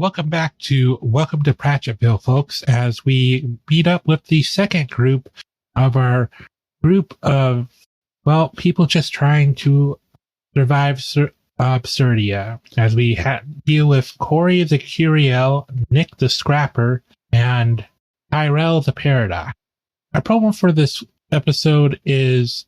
welcome back to Welcome to Pratchetville, folks, as we meet up with the second group of our group of, well, people just trying to survive Absurdia, as we deal with Corey the Curio, Nick the Scrapper, and Tyrell the Paradox. Our promo for this episode is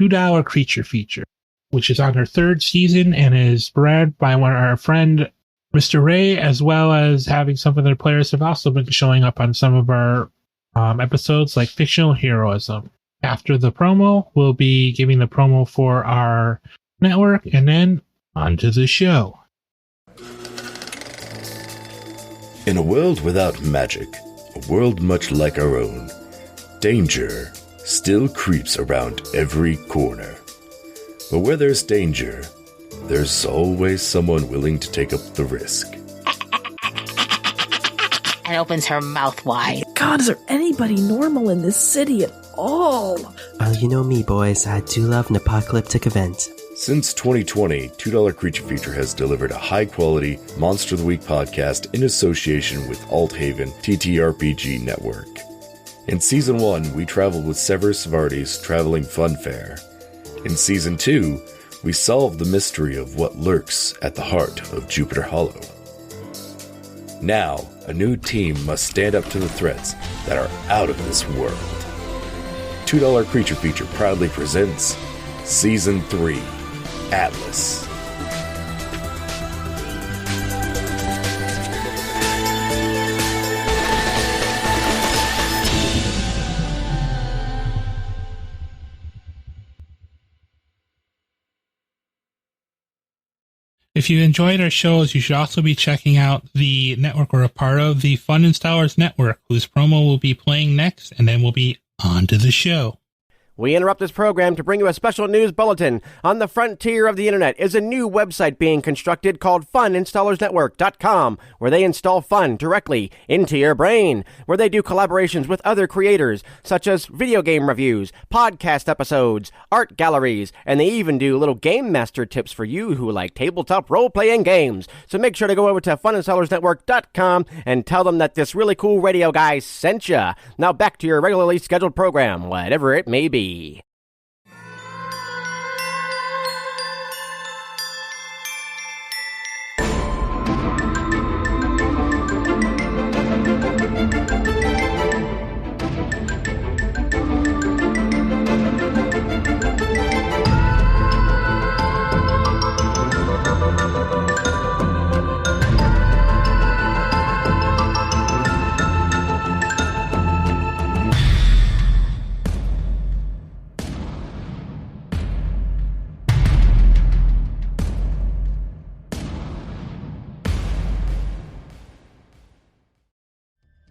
$2 Creature Feature, which is on their third season and is read by our friend Mr. Ray, as well as having some of their players have also been showing up on some of our episodes like Fictional Heroism. After the promo, we'll be giving the promo for our network and then on to the show. In a world without magic, a world much like our own, danger still creeps around every corner. But where there's danger, there's always someone willing to take up the risk. And opens her mouth wide. God, is there anybody normal in this city at all? Well, you know me, boys. I do love an apocalyptic event. Since 2020, $2 Creature Feature has delivered a high-quality Monster of the Week podcast in association with Althaven TTRPG Network. In Season 1, we traveled with Severus Vardy's Traveling Fun Fair. In Season 2, we solved the mystery of what lurks at the heart of Jupiter Hollow. Now, a new team must stand up to the threats that are out of this world. $2 Creature Feature proudly presents Season 3, Atlas. If you enjoyed our shows, you should also be checking out the network we're a part of, the Fun Installers Network, whose promo will be playing next, and then we'll be on to the show. We interrupt this program to bring you a special news bulletin. On the frontier of the internet is a new website being constructed called FuninstallersNetwork.com, where they install fun directly into your brain, where they do collaborations with other creators, such as video game reviews, podcast episodes, art galleries, and they even do little game master tips for you who like tabletop role-playing games. So make sure to go over to FuninstallersNetwork.com and tell them that this really cool radio guy sent ya. Now back to your regularly scheduled program, whatever it may be.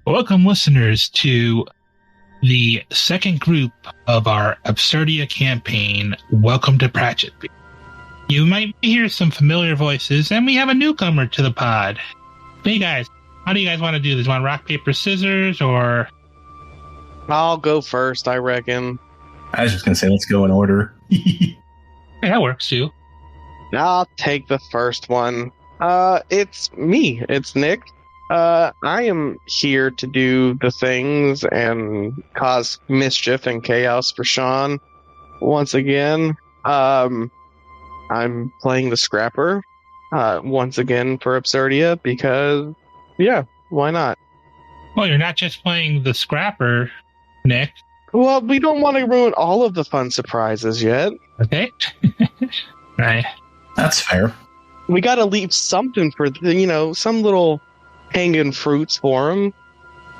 Welcome, listeners, to the second group of our Absurdia campaign, Welcome to Pratchetville. You might hear some familiar voices, and we have a newcomer to the pod. Hey, guys, how do you guys want to do this? Want rock, paper, scissors, or... I'll go first, I reckon. I was just going to say, let's go in order. Hey, that works, too. I'll take the first one. It's me. It's Nick. I am here to do the things and cause mischief and chaos for Sean. Once again, I'm playing the Scrapper, once again for Absurdia, because, yeah, why not? Well, you're not just playing the Scrapper, Nick. Well, we don't want to ruin all of the fun surprises yet. Okay. Right. That's fair. We gotta leave something for, some little hanging fruits for him.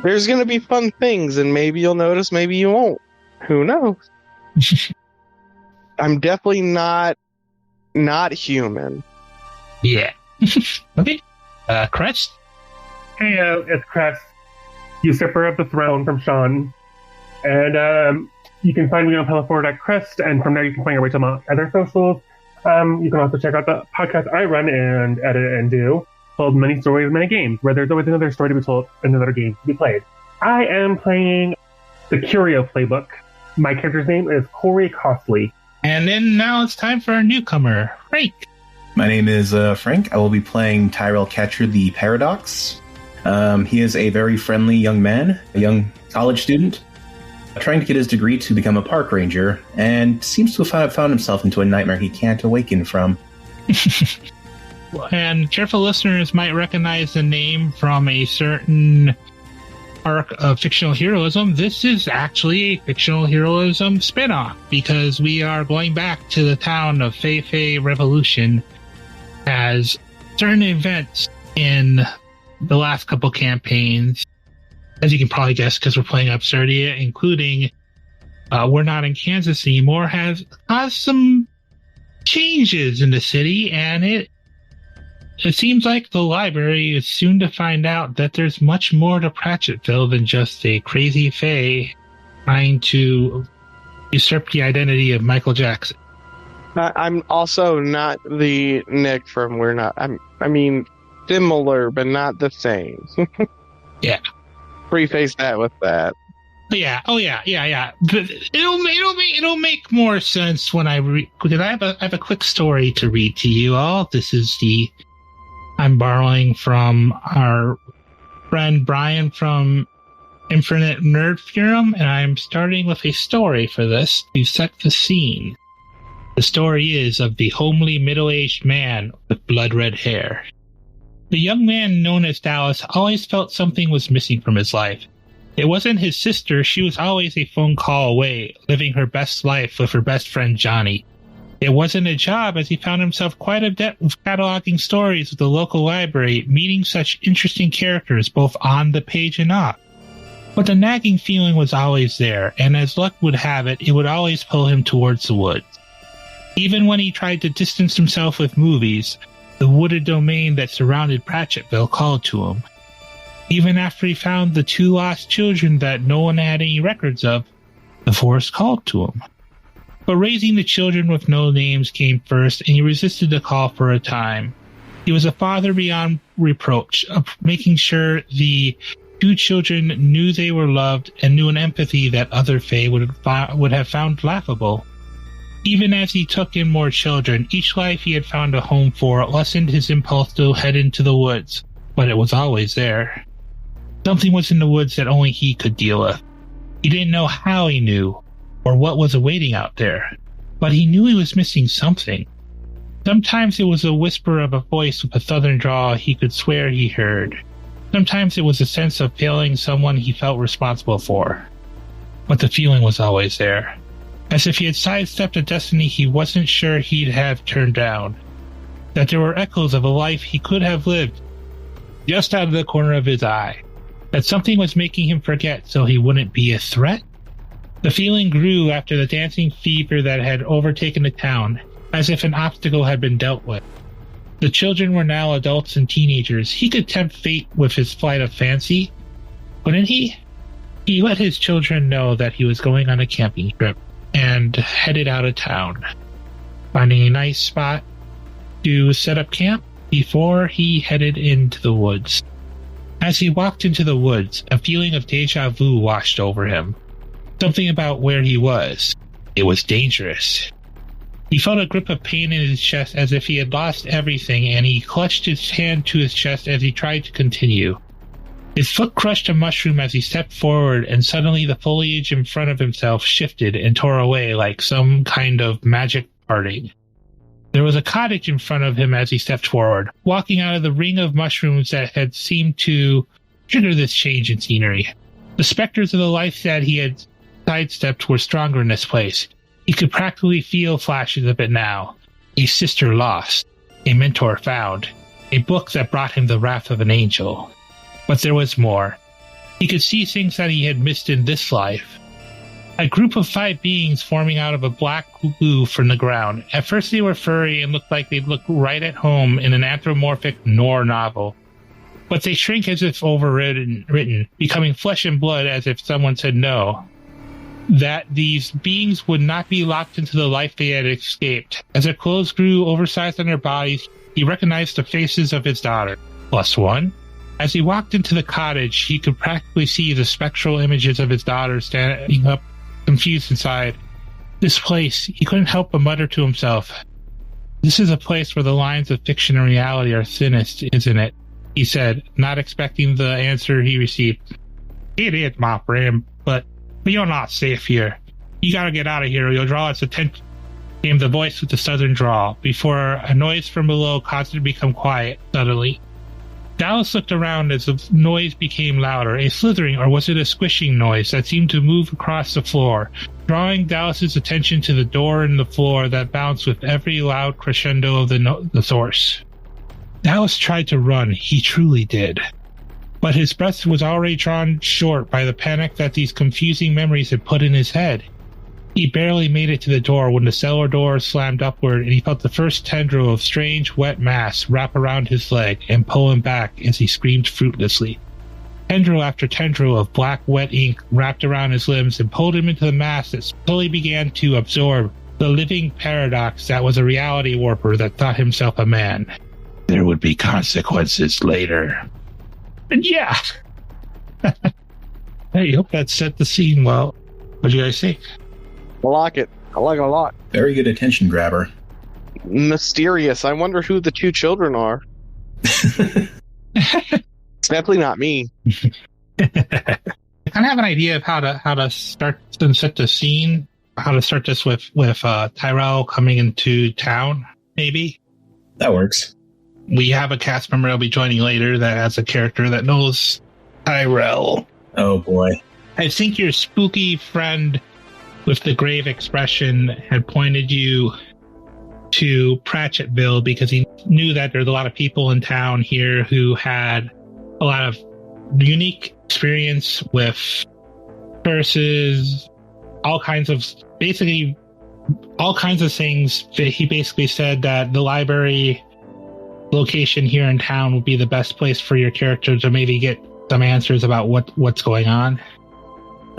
There's gonna be fun things, and maybe you'll notice, maybe you won't. Who knows? I'm definitely not human. Yeah. Okay. Crest? Hey, it's Crest, usurper of the throne from Sean. And you can find me on Pelleport at Crest, and from there you can find your way to my other socials. You can also check out the podcast I run and edit and do, called Many Stories, Many Games, where there's always another story to be told and another game to be played. I am playing the Curio playbook. My character's name is Corey Costley. And then now it's time for a newcomer, Frank. My name is Frank. I will be playing Tyrell Catcher the Paradox. He is a very friendly young man, a young college student, trying to get his degree to become a park ranger, and seems to have found himself into a nightmare he can't awaken from. And careful listeners might recognize the name from a certain arc of fictional heroism. This is actually a fictional heroism spinoff, because we are going back to the town of Fei Fei Revolution as certain events in the last couple campaigns, as you can probably guess because we're playing Absurdia, including We're Not in Kansas Anymore, has caused some changes in the city, and it seems like the library is soon to find out that there's much more to Pratchetville than just a crazy fae trying to usurp the identity of Michael Jackson. I'm also not the Nick from We're Not. I mean, similar, but not the same. Yeah. Preface that with that. Yeah. Oh, yeah. But it'll make more sense when because I have a quick story to read to you all. I'm borrowing from our friend Brian from Infinite Nerd Forum, and I'm starting with a story for this to set the scene. The story is of the homely middle-aged man with blood-red hair. The young man known as Dallas always felt something was missing from his life. It wasn't his sister. She was always a phone call away, living her best life with her best friend Johnny. It wasn't a job, as he found himself quite adept with cataloging stories at the local library, meeting such interesting characters both on the page and off. But the nagging feeling was always there, and as luck would have it, it would always pull him towards the woods. Even when he tried to distance himself with movies, the wooded domain that surrounded Pratchetville called to him. Even after he found the 2 lost children that no one had any records of, the forest called to him. But raising the children with no names came first, and he resisted the call for a time. He was a father beyond reproach, of making sure the 2 children knew they were loved and knew an empathy that other fae would have found laughable. Even as he took in more children, each life he had found a home for lessened his impulse to head into the woods, but it was always there. Something was in the woods that only he could deal with. He didn't know how he knew, or what was awaiting out there, but he knew he was missing something. Sometimes it was a whisper of a voice with a southern drawl he could swear he heard. Sometimes it was a sense of failing someone he felt responsible for. But the feeling was always there. As if he had sidestepped a destiny he wasn't sure he'd have turned down. That there were echoes of a life he could have lived just out of the corner of his eye. That something was making him forget so he wouldn't be a threat. The feeling grew after the dancing fever that had overtaken the town, as if an obstacle had been dealt with. The children were now adults and teenagers. He could tempt fate with his flight of fancy, couldn't he? He let his children know that he was going on a camping trip and headed out of town, finding a nice spot to set up camp before he headed into the woods. As he walked into the woods, a feeling of deja vu washed over him. Something about where he was. It was dangerous. He felt a grip of pain in his chest as if he had lost everything, and he clutched his hand to his chest as he tried to continue. His foot crushed a mushroom as he stepped forward, and suddenly the foliage in front of himself shifted and tore away like some kind of magic parting. There was a cottage in front of him as he stepped forward, walking out of the ring of mushrooms that had seemed to trigger this change in scenery. The specters of the life that he had sidestepped were stronger in this place. He could practically feel flashes of it now. A sister lost, a mentor found, a book that brought him the wrath of an angel. But there was more. He could see things that he had missed in this life. A group of 5 beings forming out of a black goo from the ground. At first they were furry and looked like they'd look right at home in an anthropomorphic noir novel. But they shrink as if overwritten, becoming flesh and blood as if someone said no. That these beings would not be locked into the life they had escaped. As their clothes grew oversized on their bodies, he recognized the faces of his daughter. +1. As he walked into the cottage, he could practically see the spectral images of his daughter standing up, confused inside. This place, he couldn't help but mutter to himself. This is a place where the lines of fiction and reality are thinnest, isn't it? He said, not expecting the answer he received. It is, my friend, but you're not safe here. You gotta get out of here or you'll draw its attention. Came the voice with the southern drawl, before a noise from below caused it to become quiet suddenly. Dallas looked around as the noise became louder, a slithering or was it a squishing noise that seemed to move across the floor, drawing Dallas's attention to the door in the floor that bounced with every loud crescendo of the source. Dallas tried to run, he truly did. But his breath was already drawn short by the panic that these confusing memories had put in his head. He barely made it to the door when the cellar door slammed upward and he felt the first tendril of strange wet mass wrap around his leg and pull him back as he screamed fruitlessly. Tendril after tendril of black wet ink wrapped around his limbs and pulled him into the mass that slowly began to absorb the living paradox that was a reality warper that thought himself a man. There would be consequences later. And yeah. I hope that set the scene well. What do you guys think? I like it. I like it a lot. Very good attention grabber. Mysterious. I wonder who the two children are. It's definitely not me. I kind of have an idea of how to start and set the scene. How to start this with Tyrell coming into town, maybe. That works. We have a cast member that'll be joining later that has a character that knows Tyrell. Oh boy. I think your spooky friend with the grave expression had pointed you to Pratchetville because he knew that there's a lot of people in town here who had a lot of unique experience with curses, all kinds of things. He basically said that the library location here in town would be the best place for your character to maybe get some answers about what's going on.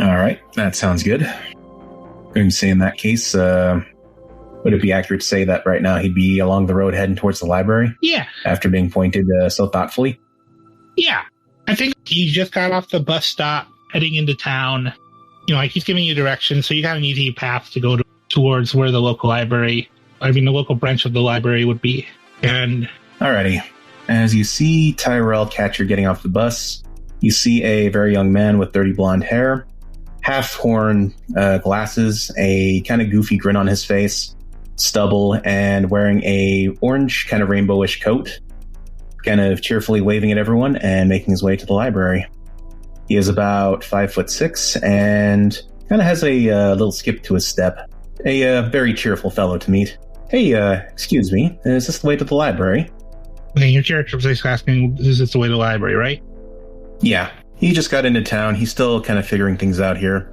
All right, that sounds good. I'm going to say in that case, would it be accurate to say that right now he'd be along the road heading towards the library? Yeah. After being pointed so thoughtfully? Yeah. I think he just got off the bus stop heading into town. You know, like he's giving you directions, so you got an easy path to go towards where the local branch of the library would be. And alrighty. As you see Tyrell Catcher getting off the bus, you see a very young man with dirty blonde hair, half-horn glasses, a kind of goofy grin on his face, stubble, and wearing a orange kind of rainbowish coat, kind of cheerfully waving at everyone and making his way to the library. He is about 5'6" and kind of has a little skip to his step. A very cheerful fellow to meet. Hey, excuse me, is this the way to the library? Okay, your character was asking, is this the way to the library, right? Yeah. He just got into town. He's still kind of figuring things out here.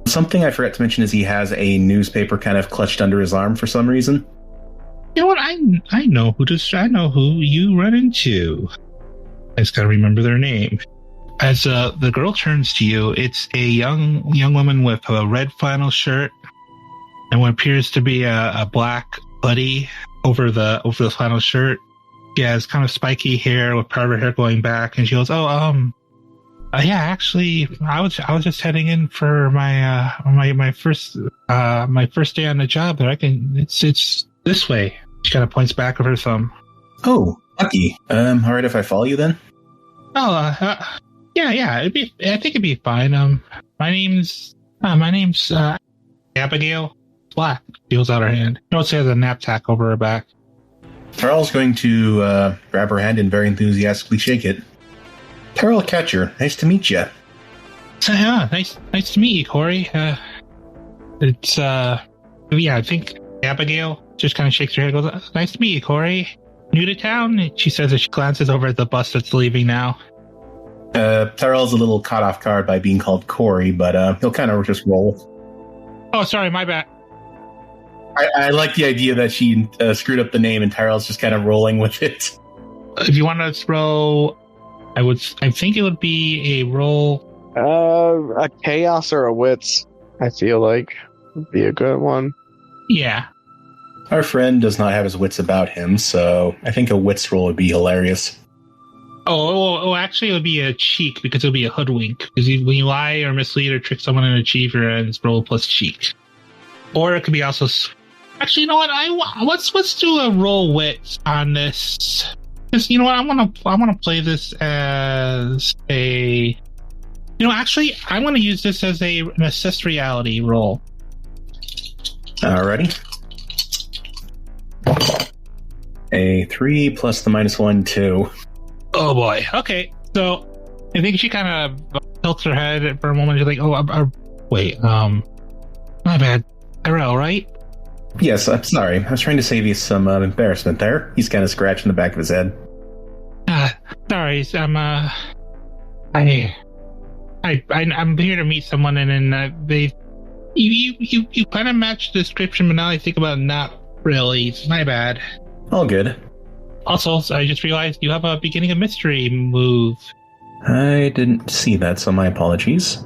Something I forgot to mention is he has a newspaper kind of clutched under his arm for some reason. You know what? I know who you run into. I just gotta remember their name. As the girl turns to you, it's a young woman with a red flannel shirt and what appears to be a black hoodie over the flannel shirt. She has kind of spiky hair with part of her hair going back, and she goes, yeah, actually, I was just heading in for my first day on the job. But it's this way. She kind of points back with her thumb. Oh, lucky. All right, if I follow you then. Oh, yeah. I think it'd be fine. My name's Abigail. Black. She holds out her hand. Notice she has a knapsack over her back. Tyrell's going to grab her hand and very enthusiastically shake it. Tyrell Catcher, nice to meet you. Nice to meet you, Corey. I think Abigail just kind of shakes her head and goes, nice to meet you, Corey. New to town? She says as she glances over at the bus that's leaving now. Tyrell's a little caught off guard by being called Corey, but he'll kind of just roll. Oh, sorry, my bad. I like the idea that she screwed up the name and Tyrell's just kind of rolling with it. If you want to throw, I think it would be a roll. A chaos or a wits, I feel like would be a good one. Yeah. Our friend does not have his wits about him, so I think a wits roll would be hilarious. Oh, actually, it would be a cheek because it would be a hoodwink. Because when you lie or mislead or trick someone and achieve your ends, roll plus cheek. Or it could be also Actually, you know what? Let's do a roll wit on this. Because you know what, I want to play this as a. You know, actually, I want to use this as an assist reality roll. Alrighty. A 3 plus the -1, 2. Oh boy. Okay, so I think she kind of tilts her head for a moment. She's like, "Oh, wait. My bad, Tyrell, right?" Yes, I'm sorry. I was trying to save you some embarrassment there. He's kind of scratching the back of his head. Sorry. I'm here to meet someone, and then you kind of match the description, but now I think about it, not really. It's my bad. All good. Also, I just realized you have a beginning of mystery move. I didn't see that, so my apologies.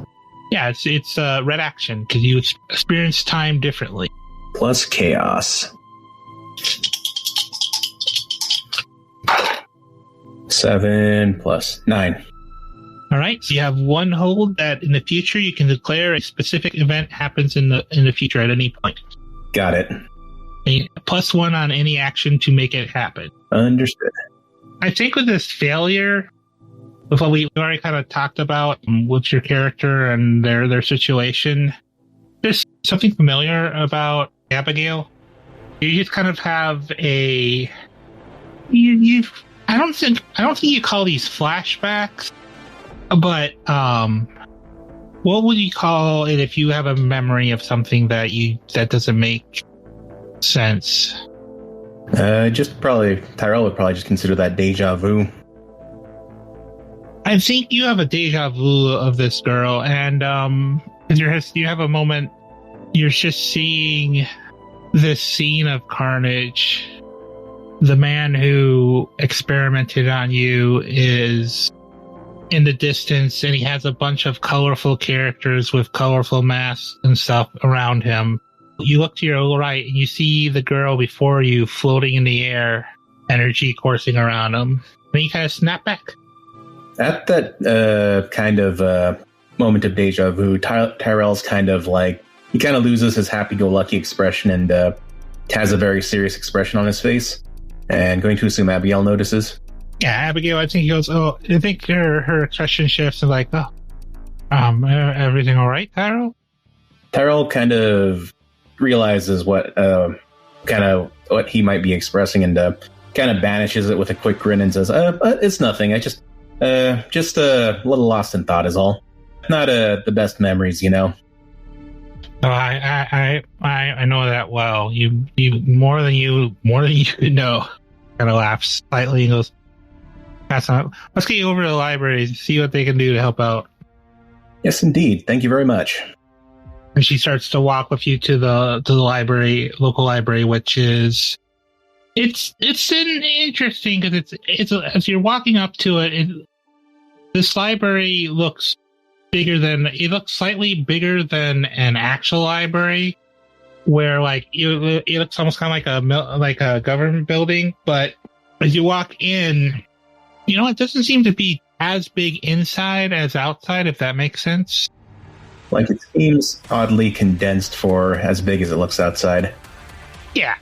Yeah, it's red action because you experience time differently. Plus chaos. 7 plus 9. All right, so you have one hold that in the future you can declare a specific event happens in the future at any point. Got it. And +1 on any action to make it happen. Understood. I think with this failure, with what we already kind of talked about with your character and their situation, there's something familiar about Abigail. You just kind of have a I don't think you call these flashbacks, but what would you call it if you have a memory of something that doesn't make sense? Just probably Tyrell would probably just consider that deja vu. I think you have a deja vu of this girl, and you have a moment. You're just seeing this scene of carnage. The man who experimented on you is in the distance, and he has a bunch of colorful characters with colorful masks and stuff around him. You look to your right, and you see the girl before you floating in the air, energy coursing around him. Then you kind of snap back. At that kind of moment of deja vu, Tyrell's kind of like, he kind of loses his happy-go-lucky expression and has a very serious expression on his face. And going to assume Abigail notices. Yeah, Abigail, I think he goes, oh, I think her expression shifts and like, everything all right, Tyrell? Tyrell kind of realizes what he might be expressing and kind of banishes it with a quick grin and says, it's nothing. I just a little lost in thought is all. Not the best memories, you know. Oh, I know that well. You more than you know. Kind of laughs slightly and goes, "That's not. Let's get you over to the library and see what they can do to help out." Yes, indeed. Thank you very much. And she starts to walk with you to the library, local library, which is it's interesting because it's as you're walking up to it, this library looks slightly bigger than an actual library, where like it looks almost kind of like a government building. But as you walk in, you know, it doesn't seem to be as big inside as outside, if that makes sense. Like it seems oddly condensed for as big as it looks outside. Yeah.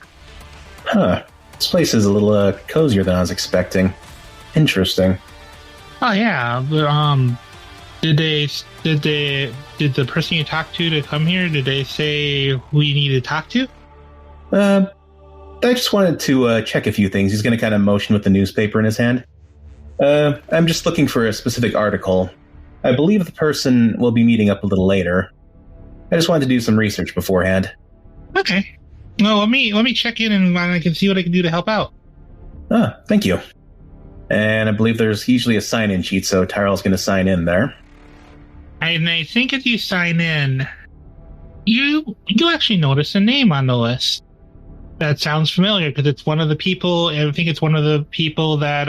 Huh. This place is a little cozier than I was expecting. Interesting. Oh yeah. Did the person you talked to come here, did they say who you need to talk to? I just wanted to check a few things. He's going to kind of motion with the newspaper in his hand. I'm just looking for a specific article. I believe the person will be meeting up a little later. I just wanted to do some research beforehand. Okay. No, let me check in and I can see what I can do to help out. Thank you. And I believe there's usually a sign-in sheet, so Tyrell's going to sign in there. And I think as you sign in, you actually notice a name on the list. That sounds familiar because it's one of the people. I think it's one of the people that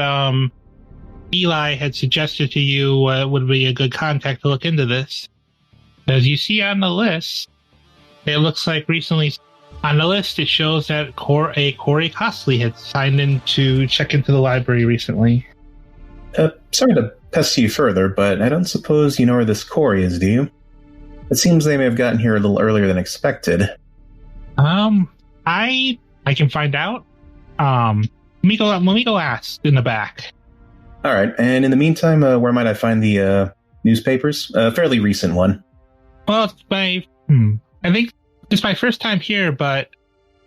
Eli had suggested to you would be a good contact to look into this. As you see on the list, it looks like recently on the list it shows that Corey Costley had signed in to check into the library recently. Sorry to pester you further, but I don't suppose you know where this Corey is, do you? It seems they may have gotten here a little earlier than expected. I can find out. Let me go ask in the back. All right. And in the meantime, where might I find the newspapers? A fairly recent one. Well, it's I think it's my first time here, but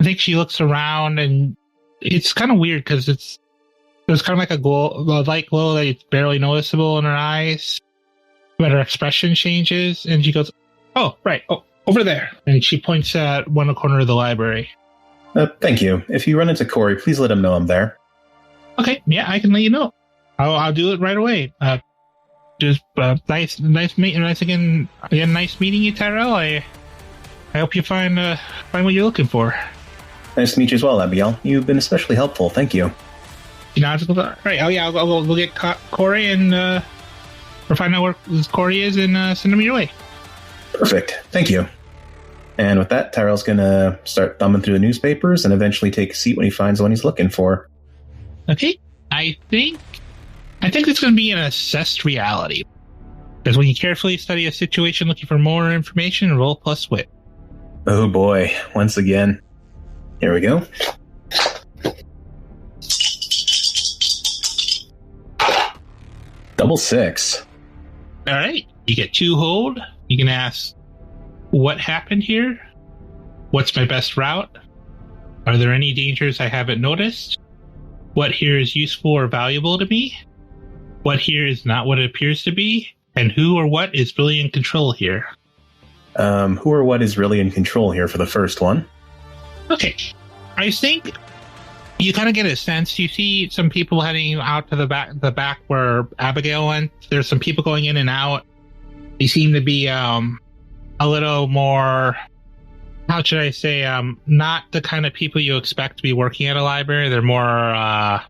I think she looks around and it's kind of weird because there's kind of like a light glow that it's barely noticeable in her eyes, but her expression changes, and she goes, "Oh, right, over there," and she points at one corner of the library. Thank you. If you run into Corey, please let him know I'm there. Okay, yeah, I can let you know. I'll do it right away. Nice meeting you, Tyrell. I hope you find what you're looking for. Nice to meet you as well, Abigail. You've been especially helpful. Thank you. Right. Oh yeah, we'll get Corey and we'll find out where Corey is and send him your way. Perfect. Thank you. And with that, Tyrell's gonna start thumbing through the newspapers and eventually take a seat when he finds the one he's looking for. Okay. I think it's going to be an assessed reality. Because when you carefully study a situation looking for more information, roll plus wit. Oh boy, once again. Here we go. Double 6. All right. You get 2 hold. You can ask, what happened here? What's my best route? Are there any dangers I haven't noticed? What here is useful or valuable to me? What here is not what it appears to be? And who or what is really in control here? Who or what is really in control here for the first one? Okay. I think you kind of get a sense. You see some people heading out to the back where Abigail went. There's some people going in and out. They seem to be a little more, how should I say, not the kind of people you expect to be working at a library. They're more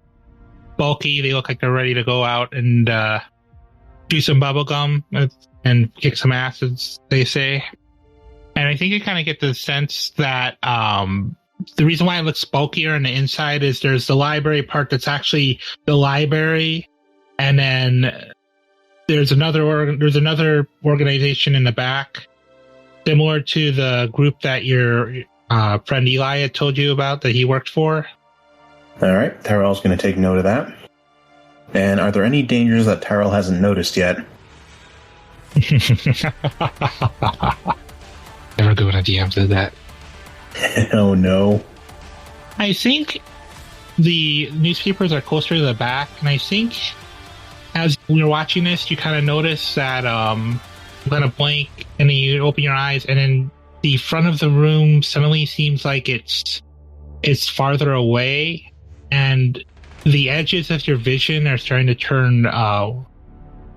bulky. They look like they're ready to go out and do some bubble gum and kick some acids, they say. And I think you kind of get the sense that the reason why it looks bulkier on the inside is there's the library part that's actually the library, and then there's another organization in the back, similar to the group that your friend Eli had told you about that he worked for. All right, Tyrell's going to take note of that. And are there any dangers that Tyrell hasn't noticed yet? Never go when a DM says that. Oh no. I think the newspapers are closer to the back, and I think as you're watching this, you kind of notice that you kind of blink, and then you open your eyes, and then the front of the room suddenly seems like it's farther away, and the edges of your vision are starting to turn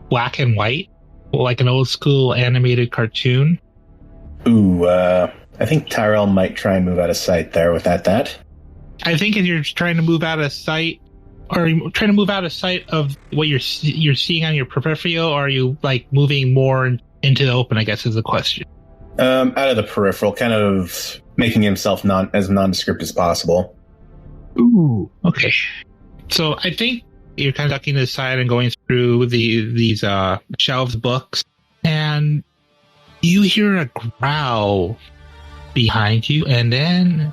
black and white, like an old school animated cartoon. Ooh, I think Tyrell might try and move out of sight there with that. I think if you're trying to move out of sight, or you're trying to move out of sight of what you're seeing on your peripheral, or are you like moving more into the open, I guess is the question. Out of the peripheral, kind of making himself as nondescript as possible. Ooh, okay. So I think you're kind of ducking to the side and going through these shelves books, and you hear a growl behind you, and then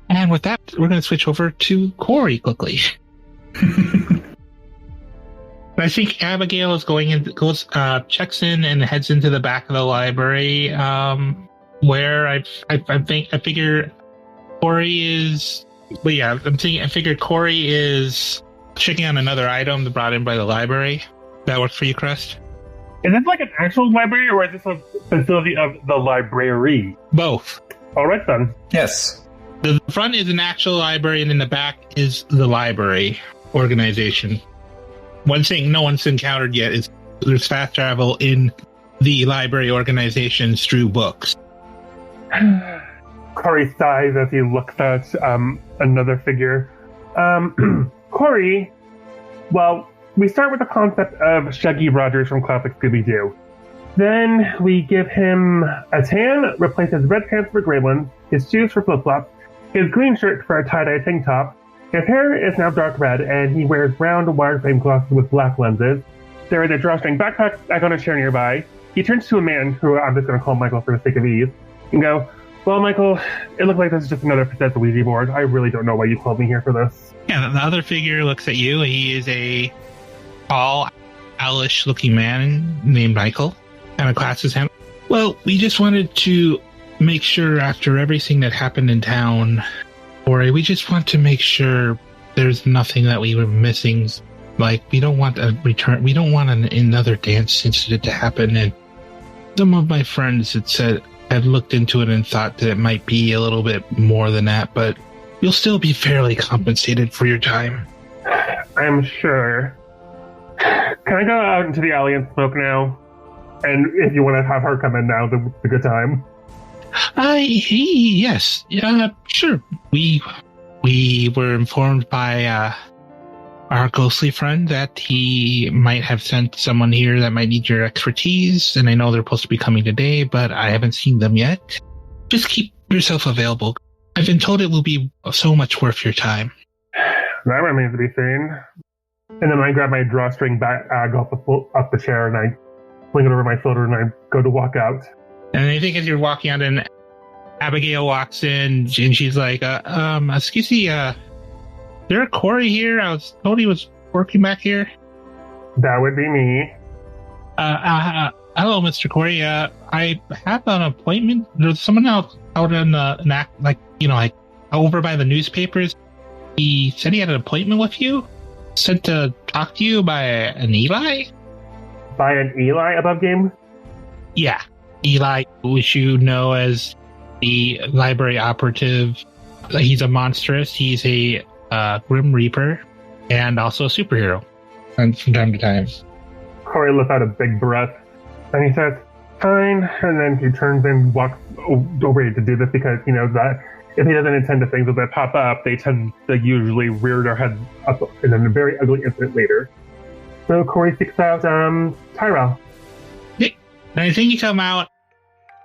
and with that, we're going to switch over to Corey quickly. I think Abigail is checks in and heads into the back of the library, where I figure Corey is. But yeah, I figured Corey is checking on another item brought in by the library. That works for you, Crest? Is this like an actual library, or is this a facility of the library? Both. All right, then. Yes. The front is an actual library, and in the back is the library organization. One thing no one's encountered yet is there's fast travel in the library organizations through books. Corey sighs as he looks at another figure. Corey, well, we start with the concept of Shaggy Rogers from classic Scooby-Doo. Then we give him a tan, replace his red pants for gray ones, his shoes for flip-flops, his green shirt for a tie-dye tank top. His hair is now dark red, and he wears round wireframe glasses with black lenses. There is a drawstring backpack back on a chair nearby. he turns to a man who I'm just going to call Michael for the sake of ease and go, well, Michael, it looked like this is just another possessed Ouija board. I really don't know why you called me here for this. Yeah, the other figure looks at you. He is a tall, owlish-looking man named Michael. Kind of classes him. Well, we just wanted to make sure after everything that happened in town, Corey, we just want to make sure there's nothing that we were missing. Like, we don't want a return. We don't want another dance incident to happen. And some of my friends had looked into it and thought that it might be a little bit more than that, but you'll still be fairly compensated for your time. I'm sure. Can I go out into the alley and smoke now? And if you want to have her come in now, it's a good time. Yes. Yeah, sure. We were informed by our ghostly friend that he might have sent someone here that might need your expertise, and I know they're supposed to be coming today, but I haven't seen them yet. Just keep yourself available. I've been told it will be so much worth your time. That remains to be seen. And then I grab my drawstring bag off the chair, and I fling it over my shoulder, and I go to walk out. And I think as you're walking out, and Abigail walks in, and she's like, excuse me, is there a Corey here? I was told he was working back here. That would be me. Hello, Mr. Corey. I have an appointment. There's someone else out in over by the newspapers. He said he had an appointment with you. Sent to talk to you by an Eli? By an Eli above game? Yeah. Eli, which you know as the library operative. He's a monstrous. He's a Grim Reaper and also a superhero. And from time to time. Corey lets out a big breath and he says, fine. And then he turns and walks away to do this because he knows that if he doesn't attend to things that pop up, they tend to usually rear their heads up in a very ugly incident later. So Corey seeks out Tyrell. Yeah. And I think you come out,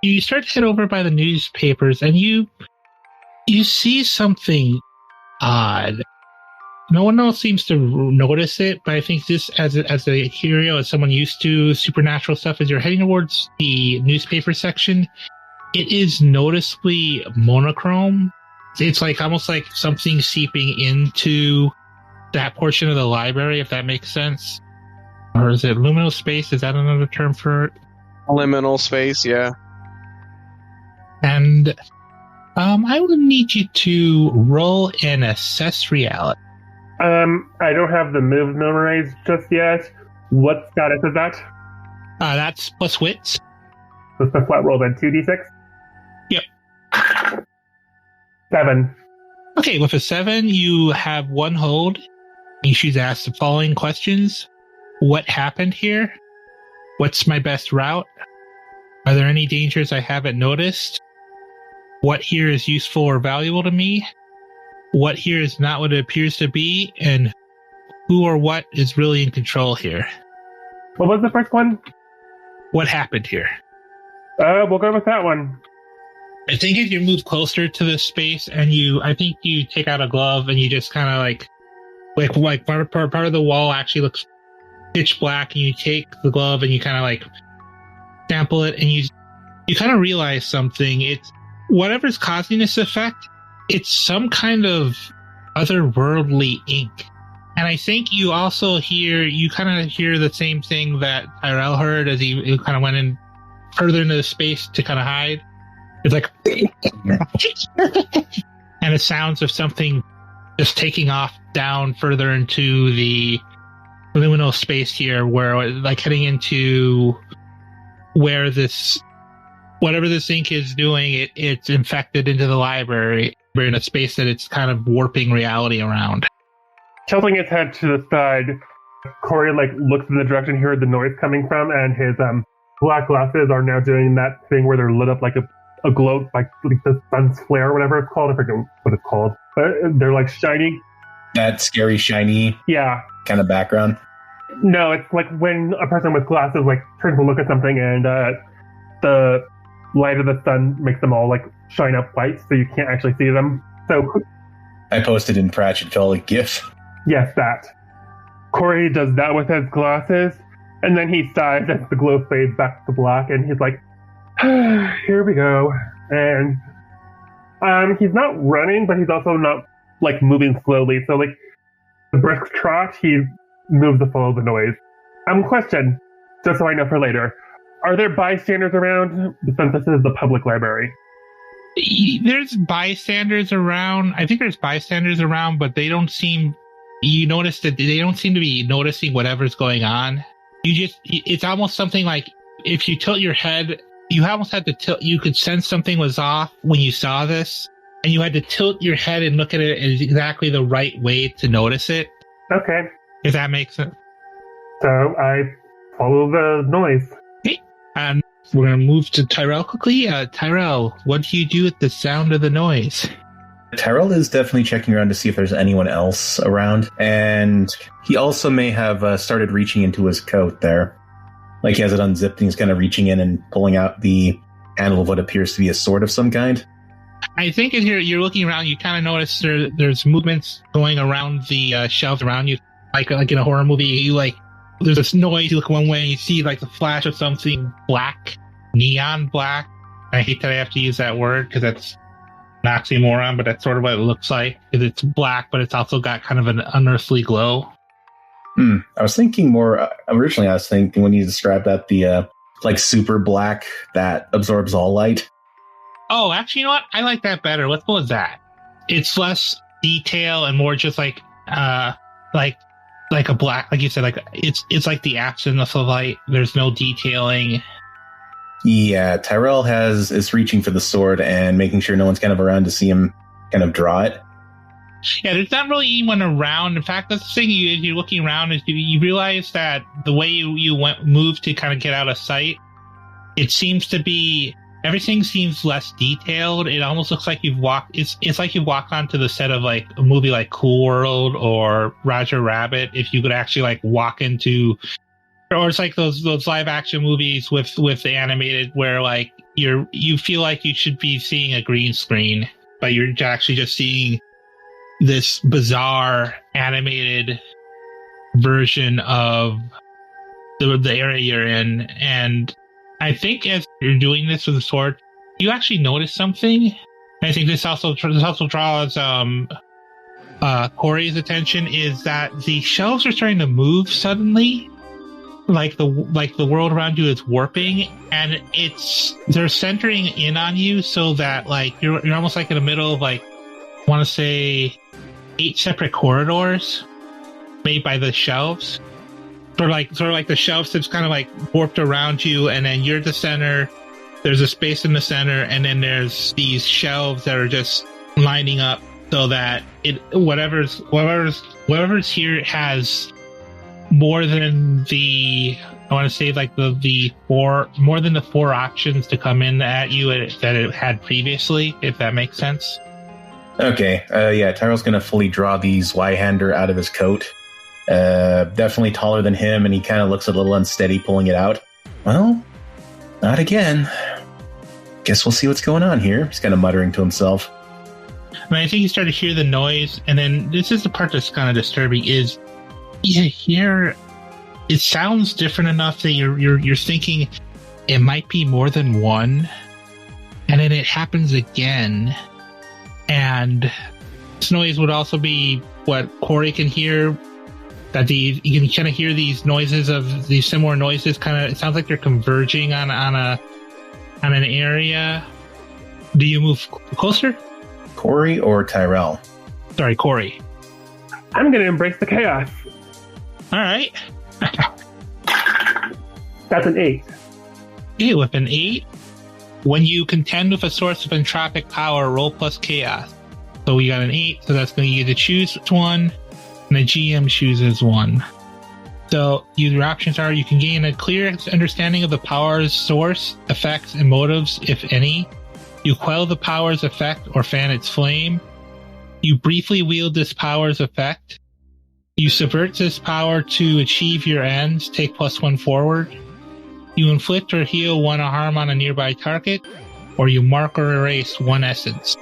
you start to head over by the newspapers, and you see something odd. No one else seems to notice it, but I think this, as a hero, as someone used to supernatural stuff, as you're heading towards the newspaper section, it is noticeably monochrome. It's like almost like something seeping into that portion of the library, if that makes sense. Or is it luminal space? Is that another term for it? Liminal space, yeah. And I would need you to roll and assess reality. I don't have the moves memorized just yet. What status is that? That's plus wits. Just a flat roll then 2d6? Yep. 7. Okay, with a 7, you have one hold. You should ask the following questions. What happened here? What's my best route? Are there any dangers I haven't noticed? What here is useful or valuable to me? What here is not what it appears to be? And who or what is really in control here? What was the first one? What happened here? We'll go with that one. I think as you move closer to this space, and I think you take out a glove and you just kind of like part of the wall actually looks pitch black, and you take the glove and you kind of like sample it, and you kind of realize something. It's whatever's causing this effect. It's some kind of otherworldly ink. And I think you also kind of hear the same thing that Tyrell heard as he kind of went in further into the space to kind of hide. It's like, and the sounds of something just taking off down further into the liminal space here, where like heading into where whatever this ink is doing, it's infected into the library. We're in a space that it's kind of warping reality around. Tilting his head to the side, Corey looks in the direction he heard the noise coming from, and his black glasses are now doing that thing where they're lit up like a glow, like the sun's flare or whatever it's called. I forget what it's called. But they're like shiny. That scary, shiny kind of background. No, it's like when a person with glasses turns to look at something and the light of the sun makes them all shine up white, so you can't actually see them. So I posted in Pratchetville a GIF. Yes, that. Corey does that with his glasses, And then he sighs as the glow fades back to black, and he's like, here we go. And he's not running, but he's also not, like, moving slowly. So, like, the brisk trot, he moves to follow the noise. Question, just so I know for later. Are there bystanders around, since this is the public library? There's bystanders around. I think there's bystanders around, but they don't seem... You notice that they don't seem to be noticing whatever's going on. It's almost something like, if you tilt your head, you almost had to tilt... You could sense something was off when you saw this, and you had to tilt your head and look at it in exactly the right way to notice it. Okay. If that makes sense. So I follow the noise. Okay. And we're going to move to Tyrell quickly. Tyrell, what do you do with the sound of the noise? Tyrell is definitely checking around to see if there's anyone else around. And he also may have started reaching into his coat there. Like he has it unzipped and he's kind of reaching in and pulling out the handle of what appears to be a sword of some kind. I think as you're looking around, you kind of notice there's movements going around the shelves around you. Like in a horror movie, there's this noise, you look one way and you see like the flash of something black, neon black. I hate that I have to use that word because that's an oxymoron, but that's sort of what it looks like. It's black, but it's also got kind of an unearthly glow. I was thinking more, originally I was thinking when you described that, the like super black that absorbs all light. Oh, actually, you know what? I like that better. Let's go with that. It's less detail and more just like a black, like you said, like it's like the absence of light. There's no detailing. Yeah, Tyrell is reaching for the sword and making sure no one's kind of around to see him kind of draw it. Yeah, there's not really anyone around. In fact, that's the thing. You're looking around is you realize that the way you moved to kind of get out of sight, it seems to be everything seems less detailed. It almost looks like you've walked. It's like you walked onto the set of like a movie like Cool World or Roger Rabbit. If you could actually like walk into, or it's like those live action movies with the animated where like you feel like you should be seeing a green screen, but you're actually just seeing this bizarre animated version of the area you're in. And I think as you're doing this with the sword, you actually notice something. And I think this also draws Corey's attention, is that the shelves are starting to move suddenly. Like the world around you is warping, and they're centering in on you, so that like you're almost like in the middle of like, I want to say 8 separate corridors made by the shelves. Sort of like the shelves that's kind of like warped around you, and then you're the center. There's a space in the center, and then there's these shelves that are just lining up so that whatever's here has more than the, I want to say like more than the 4 options to come in at you that it had previously, if that makes sense. Okay, yeah, Tyrell's going to fully draw the Zweihander out of his coat. Definitely taller than him, and he kind of looks a little unsteady pulling it out. Well, not again. Guess we'll see what's going on here. He's kind of muttering to himself. I mean, I think you start to hear the noise, and then this is the part that's kind of disturbing, is you hear, it sounds different enough that you're thinking it might be more than one, and then it happens again. And this noise would also be what Corey can hear, that you can kind of hear these noises of these similar noises. Kind of, it sounds like they're converging on an area. Do you move closer? Corey or Tyrell? Sorry, Corey. I'm going to embrace the chaos. All right. That's an 8. Okay, with an 8. When you contend with a source of entropic power, roll plus chaos. So we got an 8, so that's going to get you to choose one, and the GM chooses one. So your options are: you can gain a clear understanding of the power's source, effects, and motives, if any. You quell the power's effect or fan its flame. You briefly wield this power's effect. You subvert this power to achieve your ends, take +1 forward. You inflict or heal 1 harm on a nearby target, or you mark or erase 1 essence.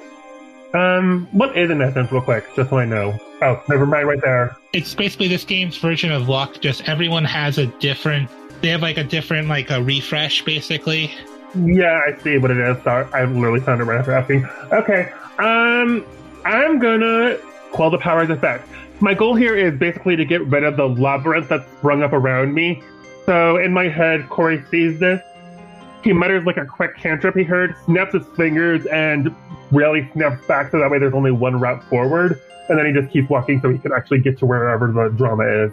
What is an essence, real quick, just so I know? Oh, never mind, right there. It's basically this game's version of luck, just everyone has a different They have like a different, like a refresh, basically. Yeah, I see what it is. Sorry, I literally found it right after asking. Okay, I'm gonna quell the power's effect. My goal here is basically to get rid of the labyrinth that's sprung up around me. So in my head, Corey sees this. He mutters like a quick cantrip he heard, snaps his fingers, and really snaps back so that way there's only one route forward. And then he just keeps walking so he can actually get to wherever the drama is.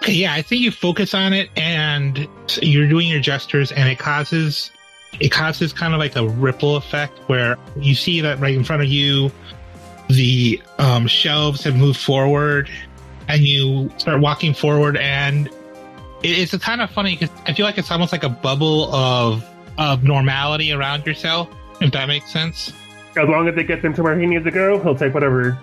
Yeah, I think you focus on it and you're doing your gestures, and it causes kind of like a ripple effect where you see that right in front of you, the shelves have moved forward, and you start walking forward, and it's kind of funny because I feel like it's almost like a bubble of normality around yourself, if that makes sense. As long as it gets into where he needs to go, he'll take whatever.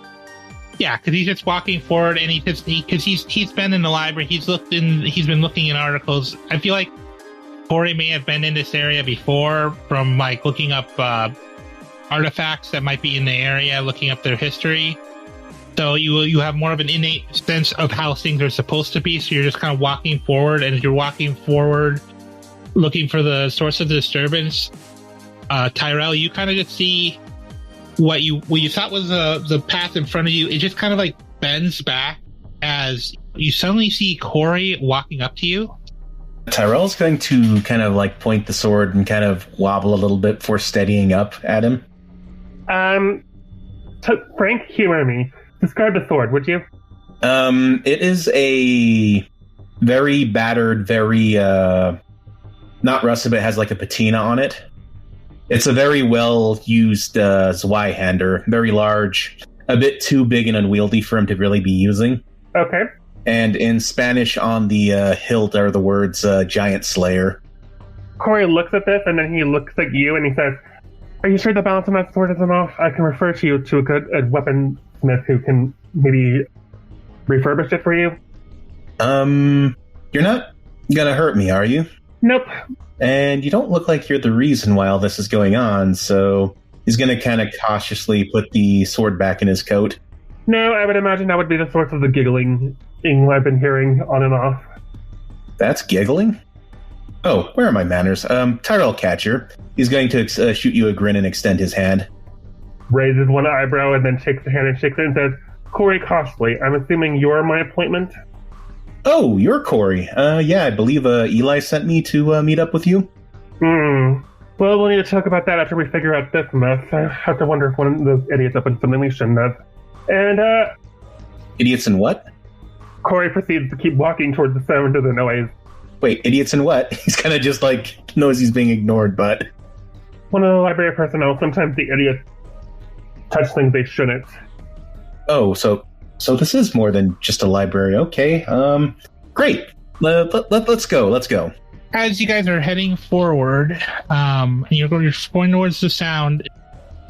Yeah, because he's just walking forward, and he's been in the library. He's been looking in articles. I feel like Corey may have been in this area before from like looking up artifacts that might be in the area, looking up their history. So you have more of an innate sense of how things are supposed to be. So you're just kind of walking forward, and as you're walking forward, looking for the source of the disturbance, Tyrell, you kind of just see what you thought was the path in front of you. It just kind of like bends back as you suddenly see Corey walking up to you. Tyrell's going to kind of like point the sword and kind of wobble a little bit before steadying up at him. Frank, humor me. Describe the sword, would you? It is a very battered, very not rusted, but it has like a patina on it. It's a very well-used Zweihander, very large, a bit too big and unwieldy for him to really be using. Okay. And in Spanish on the hilt are the words Giant Slayer. Corey looks at this, and then he looks at you, and he says, "Are you sure the balance on that sword isn't off? I can refer to you to a good weaponsmith who can maybe refurbish it for you." You're not gonna hurt me, are you? Nope. And you don't look like you're the reason why all this is going on, so he's going to kind of cautiously put the sword back in his coat. No, I would imagine that would be the source of the giggling I've been hearing on and off. That's giggling? Oh, where are my manners? Tyrell Catcher. He's going to shoot you a grin and extend his hand. Raises one eyebrow and then shakes the hand and shakes it and says, "Corey Costley, I'm assuming you're my appointment?" Oh, you're Corey. Yeah, I believe Eli sent me to meet up with you. Well, we'll need to talk about that after we figure out this mess. I have to wonder if one of those idiots opened something we shouldn't have. And, Idiots in what? Corey proceeds to keep walking towards the sound of the noise. Wait, idiots in what? He's kind of just like, knows he's being ignored, but... One of the library personnel, sometimes the idiots touch things they shouldn't. Oh, so this is more than just a library. Okay, great. Let's go. As you guys are heading forward, and you're going towards the sound,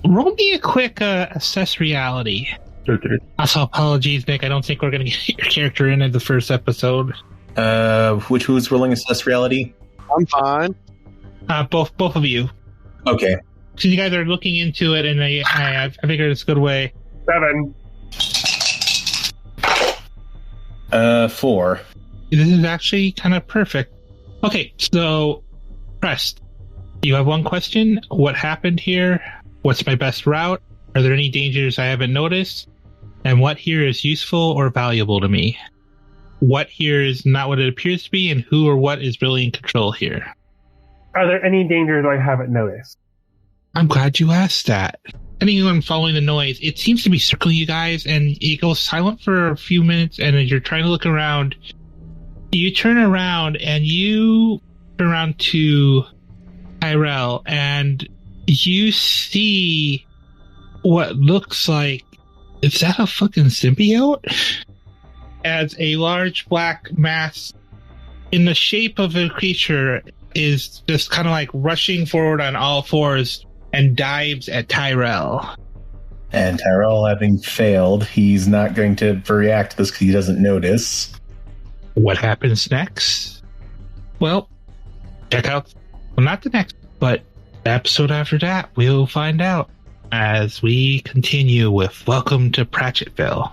roll me a quick assess reality. Okay. Also, apologies, Nick. I don't think we're going to get your character in the first episode. Who's rolling assess reality? I'm fine. Both of you. Okay. So you guys are looking into it, and I figured it's a good way. 7. 4. This is actually kind of perfect. Okay, so, Crest, you have one question. What happened here? What's my best route? Are there any dangers I haven't noticed? And what here is useful or valuable to me? What here is not what it appears to be, and who or what is really in control here? Are there any dangers I haven't noticed? I'm glad you asked that. Anyone following the noise, it seems to be circling you guys, and it goes silent for a few minutes, and as you're trying to look around, you turn around, and you turn around to Tyrell, and you see what looks like, is that a fucking symbiote? As a large black mass in the shape of a creature is just kind of like rushing forward on all fours and dives at Tyrell. And Tyrell, having failed, he's not going to react to this because he doesn't notice. What happens next? Well, check out, well, not the next, but the episode after that, we'll find out as we continue with Welcome to Pratchetville.